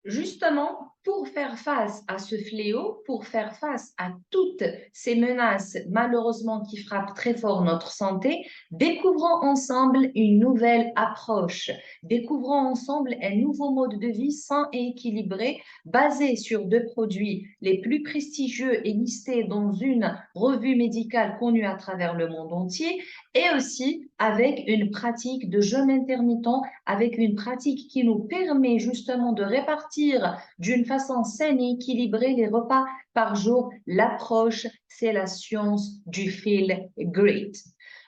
Justement, pour faire face à ce fléau, pour faire face à toutes ces menaces malheureusement qui frappent très fort notre santé, découvrons ensemble une nouvelle approche, découvrons ensemble un nouveau mode de vie sain et équilibré basé sur deux produits les plus prestigieux et listés dans une revue médicale connue à travers le monde entier et aussi avec une pratique de jeûne intermittent, avec une pratique qui nous permet justement de répartir d'une façon saine et équilibrée les repas par jour. L'approche, c'est la science du feel great.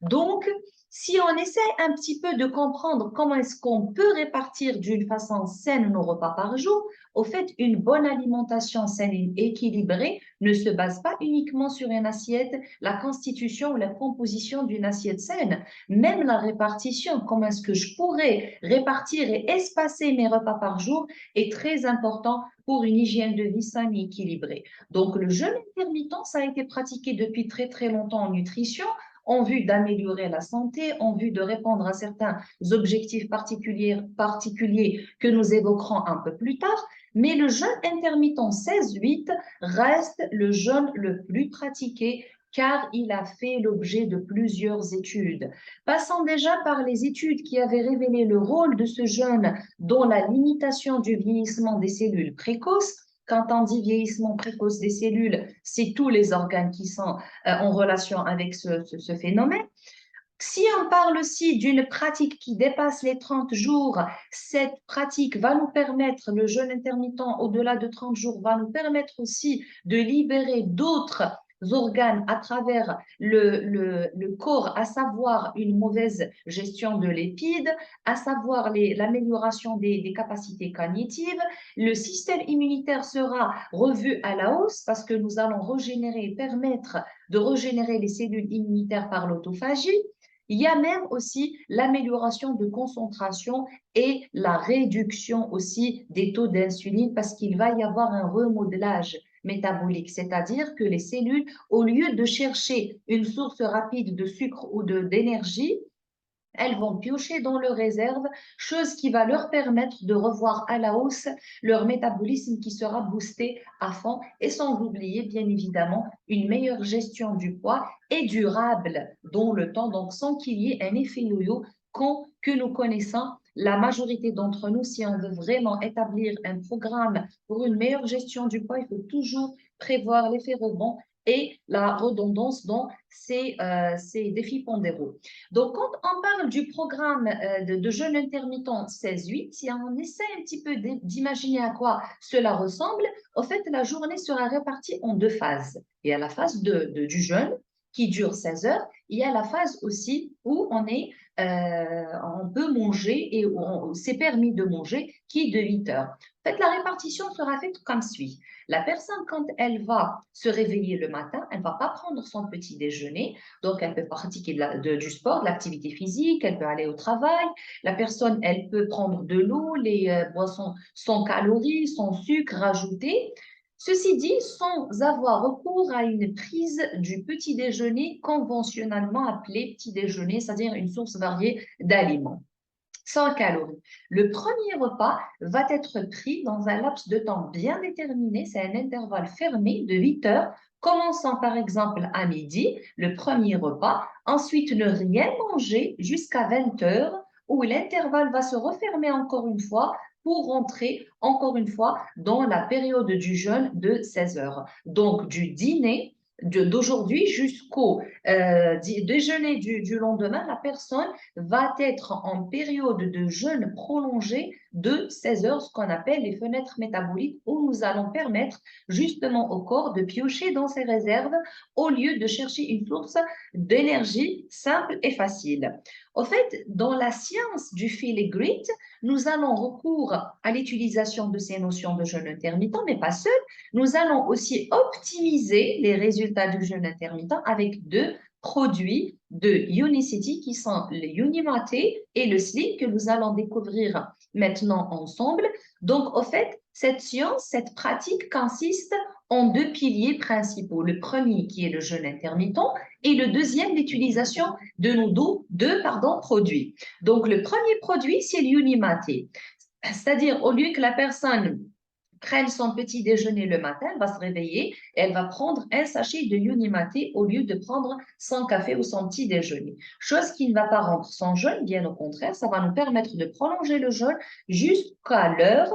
Donc, si on essaie un petit peu de comprendre comment est-ce qu'on peut répartir d'une façon saine nos repas par jour, au fait, une bonne alimentation saine et équilibrée ne se base pas uniquement sur une assiette, la constitution ou la composition d'une assiette saine, même la répartition, comment est-ce que je pourrais répartir et espacer mes repas par jour est très important pour une hygiène de vie saine et équilibrée. Donc, le jeûne intermittent, ça a été pratiqué depuis très, très longtemps en nutrition en vue d'améliorer la santé, en vue de répondre à certains objectifs particuliers que nous évoquerons un peu plus tard. Mais le jeûne intermittent 16-8 reste le jeûne le plus pratiqué car il a fait l'objet de plusieurs études. Passons déjà par les études qui avaient révélé le rôle de ce jeûne dans la limitation du vieillissement des cellules précoces. Quand on dit vieillissement précoce des cellules, c'est tous les organes qui sont en relation avec ce phénomène. Si on parle aussi d'une pratique qui dépasse les 30 jours, cette pratique va nous permettre, le jeûne intermittent au-delà de 30 jours, va nous permettre aussi de libérer d'autres organes à travers le corps, à savoir une mauvaise gestion de lipides, à savoir l'amélioration des capacités cognitives. Le système immunitaire sera revu à la hausse parce que nous allons régénérer, permettre de régénérer les cellules immunitaires par l'autophagie. Il y a même aussi l'amélioration de concentration et la réduction aussi des taux d'insuline parce qu'il va y avoir un remodelage métabolique, c'est-à-dire que les cellules, au lieu de chercher une source rapide de sucre ou d'énergie, elles vont piocher dans leurs réserves, chose qui va leur permettre de revoir à la hausse leur métabolisme qui sera boosté à fond et sans oublier bien évidemment une meilleure gestion du poids et durable dans le temps, donc sans qu'il y ait un effet yo-yo que nous connaissons. La majorité d'entre nous, si on veut vraiment établir un programme pour une meilleure gestion du poids, il faut toujours prévoir l'effet rebond et la redondance dans ces défis pondéraux. Donc, quand on parle du programme de jeûne intermittent 16-8, si on essaie un petit peu d'imaginer à quoi cela ressemble, au fait, la journée sera répartie en deux phases. Il y a la phase du jeûne qui dure 16 heures. Il y a la phase aussi où on peut manger et c'est permis de manger qui est de 8 heures. En fait, la répartition sera faite comme suit. La personne, quand elle va se réveiller le matin, elle ne va pas prendre son petit déjeuner, donc elle peut pratiquer du sport, de l'activité physique, elle peut aller au travail. La personne, elle peut prendre de l'eau, les boissons sans calories, sans sucre ajouté. Ceci dit, sans avoir recours à une prise du petit déjeuner conventionnellement appelé petit déjeuner, c'est-à-dire une source variée d'aliments. 100 calories. Le premier repas va être pris dans un laps de temps bien déterminé, c'est un intervalle fermé de 8 heures, commençant par exemple à midi, le premier repas, ensuite ne rien manger jusqu'à 20 heures, où l'intervalle va se refermer encore une fois pour rentrer encore une fois dans la période du jeûne de 16 heures. Donc du dîner d'aujourd'hui jusqu'au déjeuner du lendemain, la personne va être en période de jeûne prolongé de 16 heures, ce qu'on appelle les fenêtres métaboliques, où nous allons permettre justement au corps de piocher dans ses réserves au lieu de chercher une source d'énergie simple et facile. Au fait, dans la science du feel grit, nous allons recours à l'utilisation de ces notions de jeûne intermittent, mais pas seul. Nous allons aussi optimiser les résultats du jeûne intermittent avec deux produits de Unicity qui sont le Unimate et le Slim que nous allons découvrir maintenant ensemble. Donc, au fait, cette science, cette pratique consiste en deux piliers principaux. Le premier qui est le jeûne intermittent et le deuxième l'utilisation de nos deux produits. Donc, le premier produit, c'est l'Unimate. C'est-à-dire, au lieu que la personne prenne son petit déjeuner le matin, elle va se réveiller et elle va prendre un sachet de Yoni Mate au lieu de prendre son café ou son petit déjeuner. Chose qui ne va pas rendre son jeûne, bien au contraire, ça va nous permettre de prolonger le jeûne jusqu'à l'heure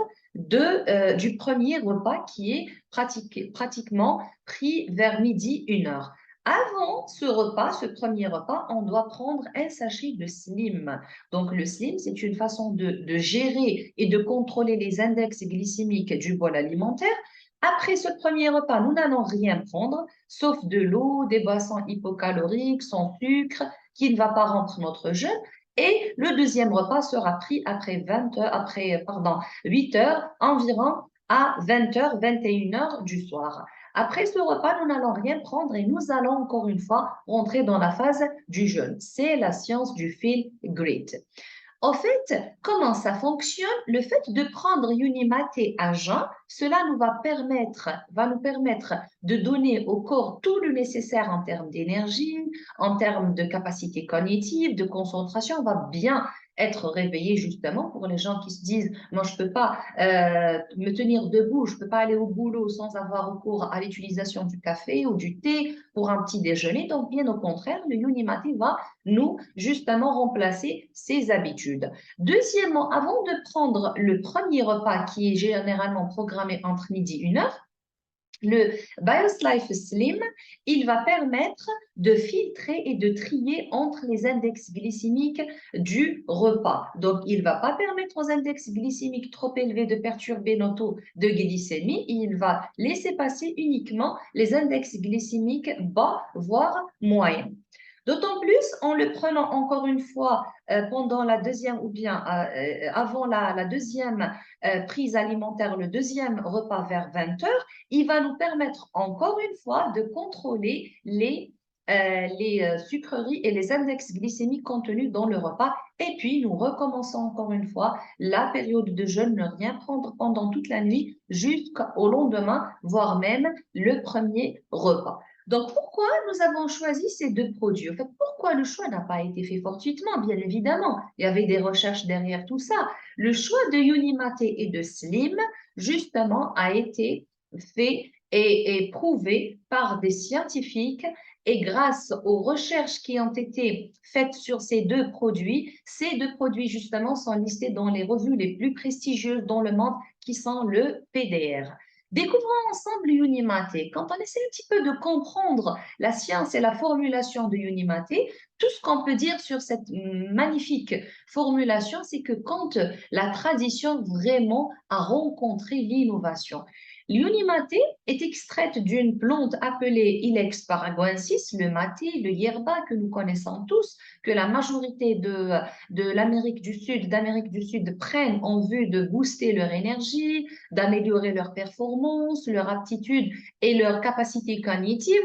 du premier repas qui est pratiquement pris vers midi, 1 heure. Avant ce repas, ce premier repas, on doit prendre un sachet de slim. Donc, le slim, c'est une façon de gérer et de contrôler les index glycémiques du bol alimentaire. Après ce premier repas, nous n'allons rien prendre, sauf de l'eau, des boissons hypocaloriques, sans sucre, qui ne va pas rendre notre jeûne. Et le deuxième repas sera pris après 20 heures, pardon, 8 heures, environ à 20 heures, 21 heures du soir. Après ce repas, nous n'allons rien prendre et nous allons encore une fois rentrer dans la phase du jeûne. C'est la science du feel great. En fait, comment ça fonctionne? Le fait de prendre Unimate à jeun, cela va nous permettre de donner au corps tout le nécessaire en termes d'énergie, en termes de capacité cognitive, de concentration. On va bien être réveillé justement pour les gens qui se disent, moi je peux pas me tenir debout, je peux pas aller au boulot sans avoir recours à l'utilisation du café ou du thé pour un petit déjeuner. Donc bien au contraire, le Unimate va nous, justement, remplacer ces habitudes. Deuxièmement, avant de prendre le premier repas qui est généralement programmé entre midi et 1 heure, le BioSlife Slim, il va permettre de filtrer et de trier entre les index glycémiques du repas. Donc, il ne va pas permettre aux index glycémiques trop élevés de perturber notre taux de glycémie. Il va laisser passer uniquement les index glycémiques bas, voire moyens. D'autant plus en le prenant encore une fois pendant la deuxième ou bien avant la deuxième prise alimentaire, le deuxième repas vers 20 heures, il va nous permettre encore une fois de contrôler les sucreries et les index glycémiques contenus dans le repas. Et puis, nous recommençons encore une fois la période de jeûne, ne rien prendre pendant toute la nuit jusqu'au lendemain, voire même le premier repas. Donc, pourquoi nous avons choisi ces deux produits? En fait, pourquoi le choix n'a pas été fait fortuitement? Bien évidemment, il y avait des recherches derrière tout ça. Le choix de Unimate et de Slim, justement, a été fait et prouvé par des scientifiques et grâce aux recherches qui ont été faites sur ces deux produits justement sont listés dans les revues les plus prestigieuses dans le monde qui sont le PDR. Découvrons ensemble Unimate. Quand on essaie un petit peu de comprendre la science et la formulation de Unimate, tout ce qu'on peut dire sur cette magnifique formulation, c'est que quand la tradition vraiment a rencontré l'innovation. L'Unimate est extraite d'une plante appelée Ilex paraguensis, le maté, le yerba que nous connaissons tous, que la majorité de d'Amérique du Sud prennent en vue de booster leur énergie, d'améliorer leur performance, leur aptitude et leur capacité cognitive.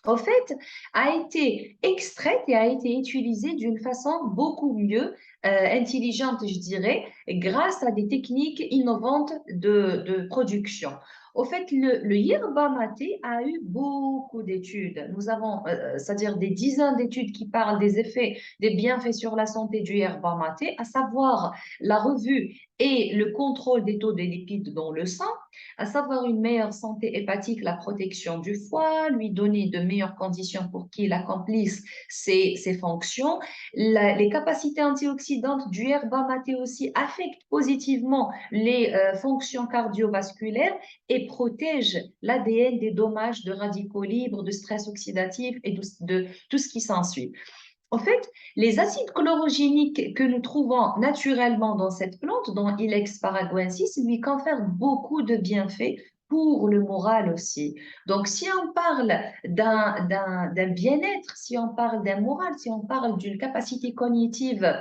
En fait, a été extraite et a été utilisée d'une façon beaucoup mieux intelligente, je dirais, grâce à des techniques innovantes de production. Au fait, le yerba maté a eu beaucoup d'études. Nous avons, c'est-à-dire des dizaines d'études qui parlent des effets, des bienfaits sur la santé du yerba maté, à savoir la revue et le contrôle des taux de lipides dans le sang, à savoir une meilleure santé hépatique, la protection du foie, lui donner de meilleures conditions pour qu'il accomplisse ses fonctions. Les capacités antioxydantes du herba maté aussi affectent positivement les fonctions cardiovasculaires et protègent l'ADN des dommages de radicaux libres, de stress oxydatif et de tout ce qui s'ensuit. En fait, les acides chlorogéniques que nous trouvons naturellement dans cette plante, dans Ilex paraguensis, lui confèrent beaucoup de bienfaits pour le moral aussi. Donc, si on parle d'un bien-être, si on parle d'un moral, si on parle d'une capacité cognitive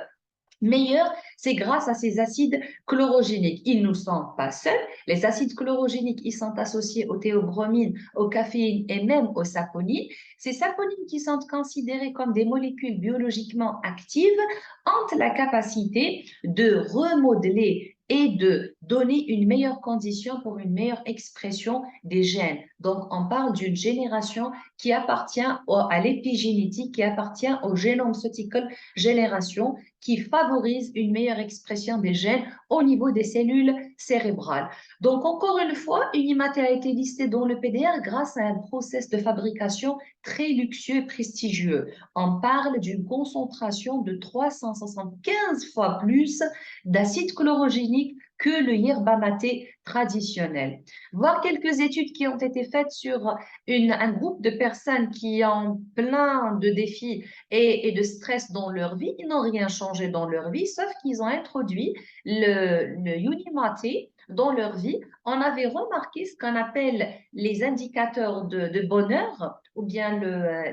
meilleur, c'est grâce à ces acides chlorogéniques. Ils ne sont pas seuls. Les acides chlorogéniques, ils sont associés aux théobromines, aux caféines et même aux saponines. Ces saponines qui sont considérées comme des molécules biologiquement actives ont la capacité de remodeler et de donner une meilleure condition pour une meilleure expression des gènes. Donc, on parle d'une génération qui appartient à l'épigénétique, qui appartient au génome cycle génération qui favorise une meilleure expression des gènes au niveau des cellules cérébrales. Donc, encore une fois, Unimaté a été listée dans le PDR grâce à un process de fabrication très luxueux et prestigieux. On parle d'une concentration de 375 fois plus d'acide chlorogénique que le yerba maté traditionnel. Voir quelques études qui ont été faites sur un groupe de personnes qui ont plein de défis et de stress dans leur vie, ils n'ont rien changé dans leur vie, sauf qu'ils ont introduit le Unimaté dans leur vie. On avait remarqué ce qu'on appelle les indicateurs de bonheur ou bien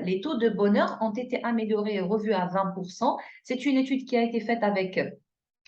les taux de bonheur ont été améliorés et revus à 20%. C'est une étude qui a été faite avec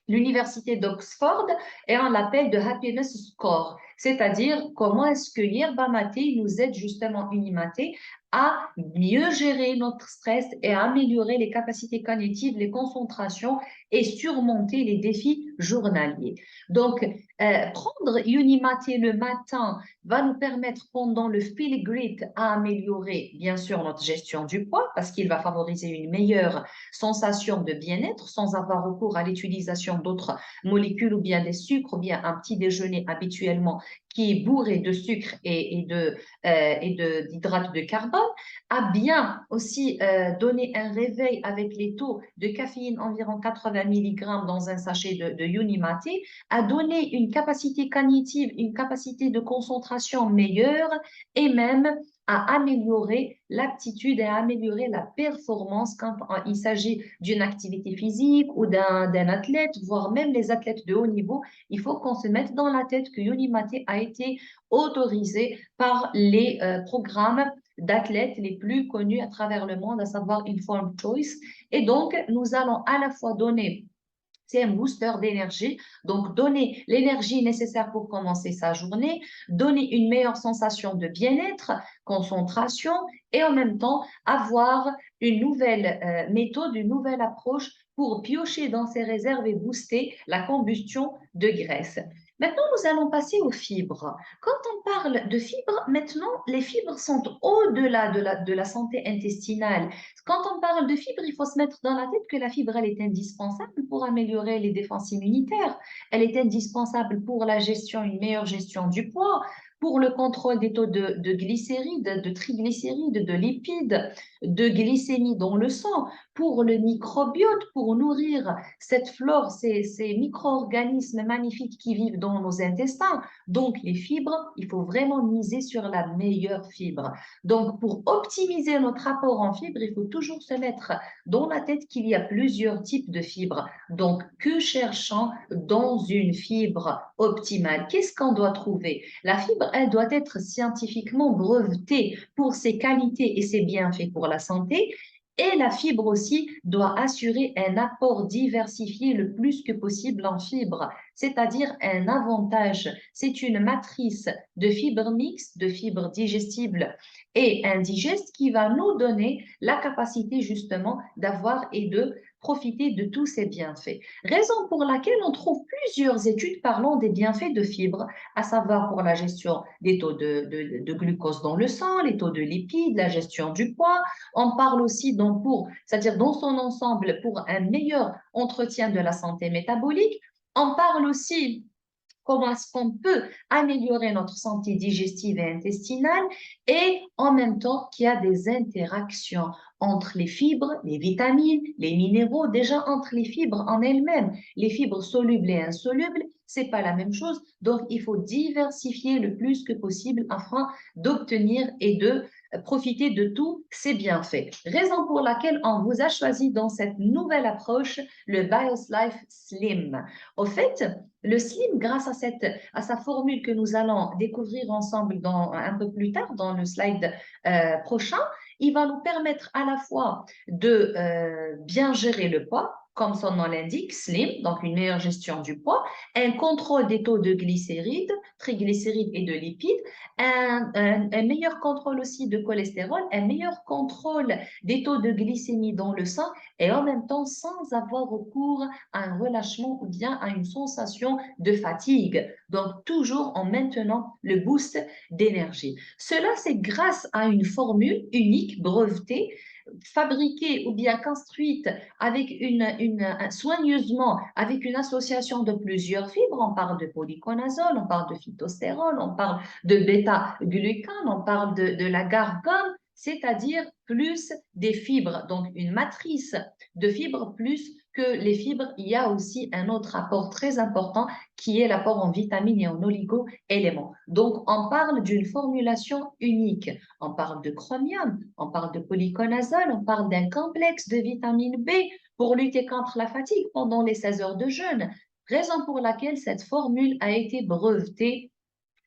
l'université d'Oxford et on l'appelle de happiness score, c'est-à-dire comment est-ce que l'herba maté nous aide justement Unimaté à mieux gérer notre stress et à améliorer les capacités cognitives, les concentrations et surmonter les défis journaliers. Donc, prendre Unimaté le matin va nous permettre pendant le feel great à améliorer bien sûr notre gestion du poids parce qu'il va favoriser une meilleure sensation de bien-être sans avoir recours à l'utilisation d'autres molécules ou bien des sucres ou bien un petit déjeuner habituellement qui est bourré de sucre d'hydrates de carbone, a bien aussi donné un réveil avec les taux de caféine environ 80 mg dans un sachet de Unimaté, a donné une capacité cognitive, une capacité de concentration meilleure et même à améliorer l'aptitude et à améliorer la performance quand il s'agit d'une activité physique ou d'un athlète, voire même les athlètes de haut niveau. Il faut qu'on se mette dans la tête que Unimaté a été autorisé par les programmes d'athlètes les plus connus à travers le monde, à savoir Informed Choice. Et donc, nous allons à la fois donner c'est un booster d'énergie. Donc, donner l'énergie nécessaire pour commencer sa journée, donner une meilleure sensation de bien-être, concentration et en même temps avoir une nouvelle méthode, une nouvelle approche pour piocher dans ses réserves et booster la combustion de graisse. Maintenant, nous allons passer aux fibres. Quand on parle de fibres, maintenant, les fibres sont au-delà de la santé intestinale. Quand on parle de fibres, il faut se mettre dans la tête que la fibre, elle est indispensable pour améliorer les défenses immunitaires. Elle est indispensable pour la gestion, une meilleure gestion du poids, pour le contrôle des taux de glycérides, de triglycérides, de lipides, de glycémie dans le sang, pour le microbiote, pour nourrir cette flore, ces micro-organismes magnifiques qui vivent dans nos intestins. Donc, les fibres, il faut vraiment miser sur la meilleure fibre. Donc, pour optimiser notre apport en fibres, il faut toujours se mettre dans la tête qu'il y a plusieurs types de fibres. Donc, que cherchons dans une fibre optimale? Qu'est-ce qu'on doit trouver? La fibre, elle doit être scientifiquement brevetée pour ses qualités et ses bienfaits pour la santé. Et la fibre aussi doit assurer un apport diversifié le plus que possible en fibres, c'est-à-dire un avantage. C'est une matrice de fibres mixtes, de fibres digestibles et indigestes qui va nous donner la capacité justement d'avoir et de profiter de tous ces bienfaits. Raison pour laquelle on trouve plusieurs études parlant des bienfaits de fibres, à savoir pour la gestion des taux de glucose dans le sang, les taux de lipides, la gestion du poids. On parle aussi c'est-à-dire dans son ensemble pour un meilleur entretien de la santé métabolique. On parle aussi comment est-ce qu'on peut améliorer notre santé digestive et intestinale et en même temps qu'il y a des interactions entre les fibres, les vitamines, les minéraux, déjà entre les fibres en elles-mêmes, les fibres solubles et insolubles, c'est pas la même chose. Donc, il faut diversifier le plus que possible afin d'obtenir et de profiter de tous ces bienfaits. Raison pour laquelle on vous a choisi dans cette nouvelle approche le BIOSLIFE Slim. Au fait, le slim, grâce à sa formule que nous allons découvrir ensemble un peu plus tard dans le slide prochain, il va nous permettre à la fois de bien gérer le poids, comme son nom l'indique, slim, donc une meilleure gestion du poids, un contrôle des taux de glycérides, triglycérides et de lipides, un meilleur contrôle aussi de cholestérol, un meilleur contrôle des taux de glycémie dans le sang et en même temps sans avoir recours à un relâchement ou bien à une sensation de fatigue. Donc, toujours en maintenant le boost d'énergie. Cela, c'est grâce à une formule unique brevetée fabriquée ou bien construite avec soigneusement avec une association de plusieurs fibres. On parle de polyconazole, on parle de phytostérol, on parle de bêta-glucane, on parle de l'agar-gomme, c'est-à-dire plus des fibres, donc une matrice de fibres plus que les fibres. Il y a aussi un autre apport très important qui est l'apport en vitamines et en oligo-éléments. Donc, on parle d'une formulation unique. On parle de chromium, on parle de polyconazole, on parle d'un complexe de vitamine B pour lutter contre la fatigue pendant les 16 heures de jeûne. Raison pour laquelle cette formule a été brevetée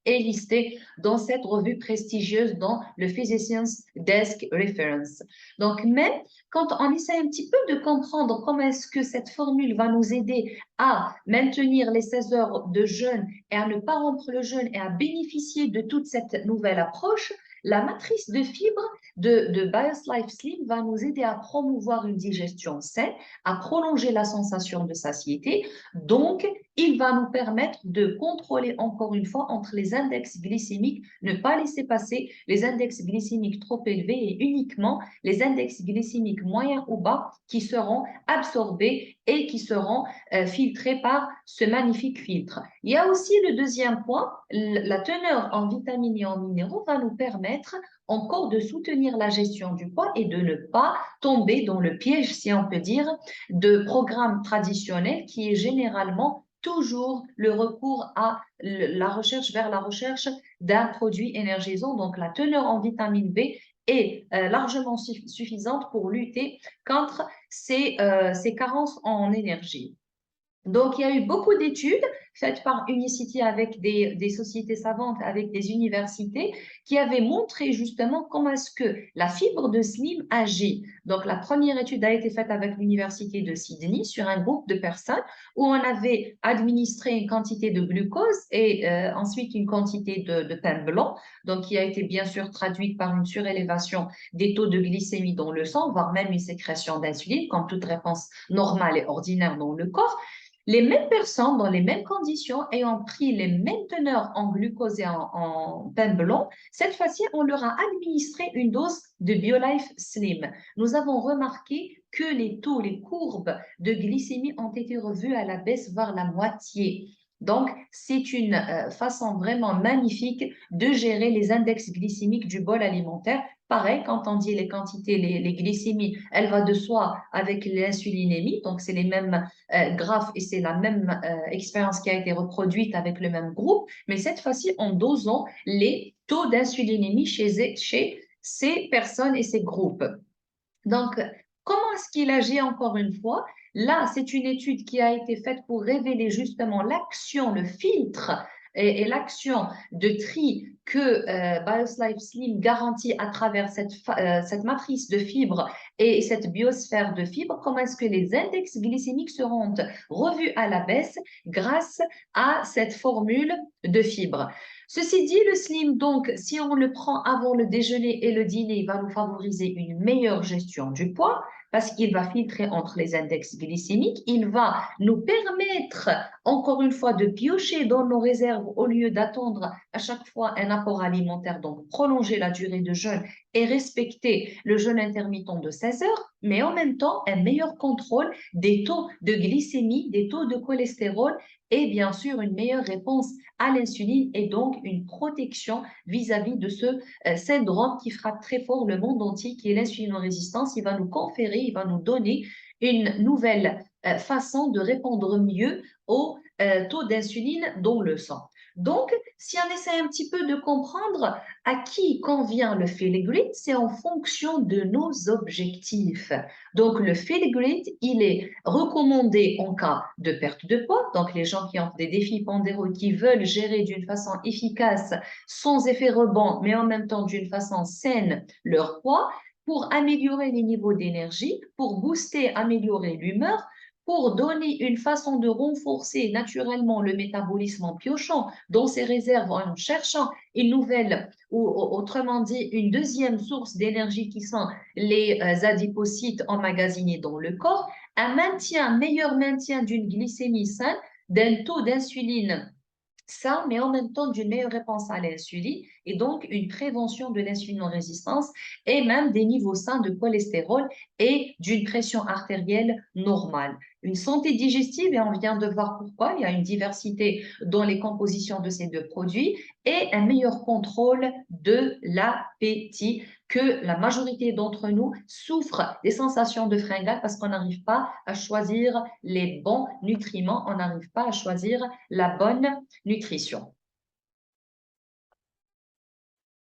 est listé dans cette revue prestigieuse dans le Physicians Desk Reference. Donc, même quand on essaie un petit peu de comprendre comment est-ce que cette formule va nous aider à maintenir les 16 heures de jeûne et à ne pas rompre le jeûne et à bénéficier de toute cette nouvelle approche, la matrice de fibres de BIOS Life Slim va nous aider à promouvoir une digestion saine, à prolonger la sensation de satiété. Donc, il va nous permettre de contrôler encore une fois entre les index glycémiques, ne pas laisser passer les index glycémiques trop élevés et uniquement les index glycémiques moyens ou bas qui seront absorbés et qui seront filtrés par ce magnifique filtre. Il y a aussi le deuxième point, la teneur en vitamines et en minéraux va nous permettre encore de soutenir la gestion du poids et de ne pas tomber dans le piège, si on peut dire, de programmes traditionnels qui est généralement toujours le recours à la recherche vers la recherche d'un produit énergisant. Donc, la teneur en vitamine B est largement suffisante pour lutter contre ces carences en énergie. Donc, il y a eu beaucoup d'études faites par Unicity avec des sociétés savantes, avec des universités, qui avaient montré justement comment est-ce que la fibre de slim agit. Donc, la première étude a été faite avec l'Université de Sydney sur un groupe de personnes où on avait administré une quantité de glucose et ensuite une quantité de pain blanc, donc qui a été bien sûr traduite par une surélévation des taux de glycémie dans le sang, voire même une sécrétion d'insuline, comme toute réponse normale et ordinaire dans le corps. Les mêmes personnes, dans les mêmes conditions, ayant pris les mêmes teneurs en glucose et en pain blanc, cette fois-ci, on leur a administré une dose de BioLife Slim. Nous avons remarqué que les taux, les courbes de glycémie ont été revus à la baisse, voire la moitié. Donc, c'est une façon vraiment magnifique de gérer les index glycémiques du bol alimentaire. Pareil, quand on dit les quantités, les glycémies, elle va de soi avec l'insulinémie, donc c'est les mêmes graphes et c'est la même expérience qui a été reproduite avec le même groupe, mais cette fois-ci en dosant les taux d'insulinémie chez ces personnes et ces groupes. Donc, comment est-ce qu'il agit encore une fois? Là, c'est une étude qui a été faite pour révéler justement l'action, le filtre et l'action de tri que BIOS Life Slim garantit à travers cette matrice de fibres et cette biosphère de fibres. Comment est-ce que les index glycémiques seront revus à la baisse grâce à cette formule de fibres? Ceci dit, le slim, donc, si on le prend avant le déjeuner et le dîner, il va nous favoriser une meilleure gestion du poids parce qu'il va filtrer entre les index glycémiques. Il va nous permettre, encore une fois, de piocher dans nos réserves au lieu d'attendre à chaque fois un apport alimentaire, donc prolonger la durée de jeûne et respecter le jeûne intermittent de 16 heures, mais en même temps, un meilleur contrôle des taux de glycémie, des taux de cholestérol et bien sûr une meilleure réponse à l'insuline et donc une protection vis-à-vis de ce syndrome qui frappe très fort le monde entier, qui est l'insulinorésistance. Il va nous conférer, il va nous donner une nouvelle façon de répondre mieux au taux d'insuline dans le sang. Donc, si on essaie un petit peu de comprendre à qui convient le Feel-Grid, c'est en fonction de nos objectifs. Donc, le Feel-Grid, il est recommandé en cas de perte de poids, donc les gens qui ont des défis pondéraux, qui veulent gérer d'une façon efficace, sans effet rebond, mais en même temps d'une façon saine leur poids, pour améliorer les niveaux d'énergie, pour booster, améliorer l'humeur, pour donner une façon de renforcer naturellement le métabolisme en piochant dans ses réserves, en cherchant une nouvelle, ou autrement dit, une deuxième source d'énergie qui sont les adipocytes emmagasinés dans le corps, un meilleur maintien d'une glycémie saine, d'un taux d'insuline Ça, mais en même temps d'une meilleure réponse à l'insuline et donc une prévention de l'insulinorésistance et même des niveaux sains de cholestérol et d'une pression artérielle normale. Une santé digestive, et on vient de voir pourquoi, il y a une diversité dans les compositions de ces deux produits et un meilleur contrôle de l'appétit que la majorité d'entre nous souffrent des sensations de fringale parce qu'on n'arrive pas à choisir les bons nutriments, on n'arrive pas à choisir la bonne nutrition.